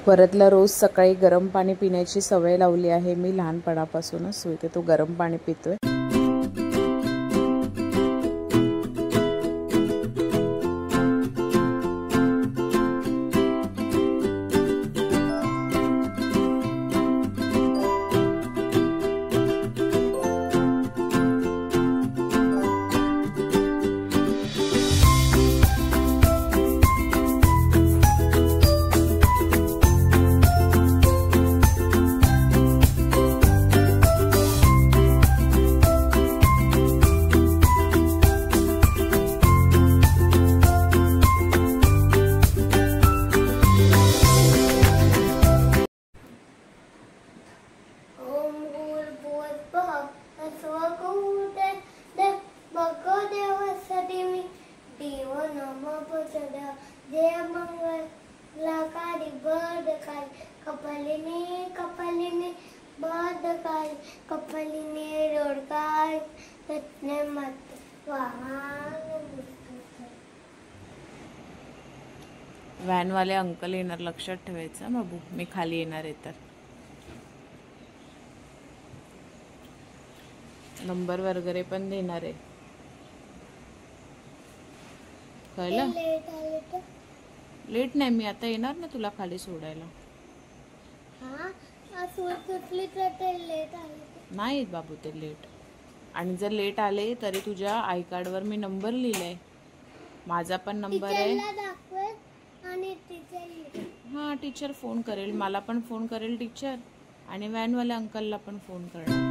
वरदला रोज सकाळी गरम पाणी पिण्याची सवय लावली आहे मी लहानपणापासूनच. सो इथे तो गरम पाणी पितोय. जय मंगलकारी बर्दकारी कपालिनी कपालिनी बर्दकारी कपालिनी रोडकारी रत्ने मत वाहन. व्हॅनवाले अंकल येणार, लक्षात ठेवायचं बाबू. मी खाली येणार आहे तर. नंबर वगैरे पण देणार आहे. कळलं? लेट नाही, मी आता येणार ना तुला खाली सोडायला. नाही बाबू ते लेट. आणि जर लेट आले तरी तुझ्या आय कार्डवर मी नंबर लिहिलाय. माझा पण नंबर आहे. हां, टीचर फोन करेल, मला पण फोन करेल टीचर, आणि व्हॅनवाल्या अंकलला पण फोन करणार.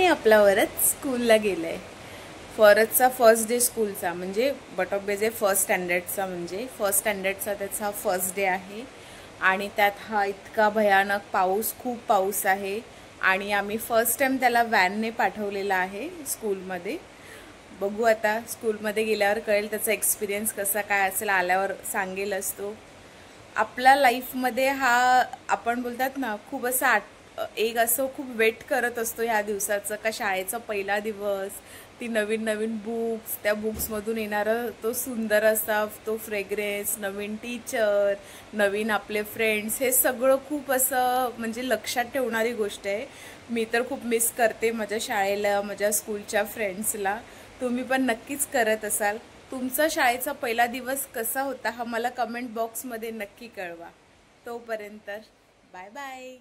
आपला वरद स्कूलला गेलाय. वरदचा फर्स्ट डे स्कूलचा, म्हणजे बट ऑफ बेजे फर्स्ट स्टँडर्डचा, म्हणजे फर्स्ट स्टँडर्डचा त्याचा फर्स्ट डे आहे. आणि त्यात हा इतका भयानक पाऊस, खूप पाऊस आहे. आणि आम्ही फर्स्ट टाइम त्याला व्हॅनने पाठवलेला आहे स्कूलमध्ये. बघू आता स्कूलमध्ये गेल्यावर कळेल त्याचा एक्सपिरियन्स कसा काय असेल. आल्यावर सांगेलच तो. आपल्या लाईफमध्ये हा, आपण बोलतात ना, खूप असा एक असं खूप वेट करत असतो ह्या दिवसाचं, का शाळेचा पहिला दिवस, ती नवीन नवीन बुक्स, त्या बुक्समधून येणारं तो सुंदर असा तो फ्रेग्रेन्स, नवीन टीचर, नवीन आपले फ्रेंड्स, हे सगळं खूप असं म्हणजे लक्षात ठेवणारी गोष्ट आहे. मी तर खूप मिस करते माझ्या शाळेला, माझ्या स्कूलच्या फ्रेंड्सला. तुम्ही पण नक्कीच करत असाल. तुमचा शाळेचा पहिला दिवस कसा होता हा मला कमेंट बॉक्समध्ये नक्की कळवा. तोपर्यंत बाय बाय.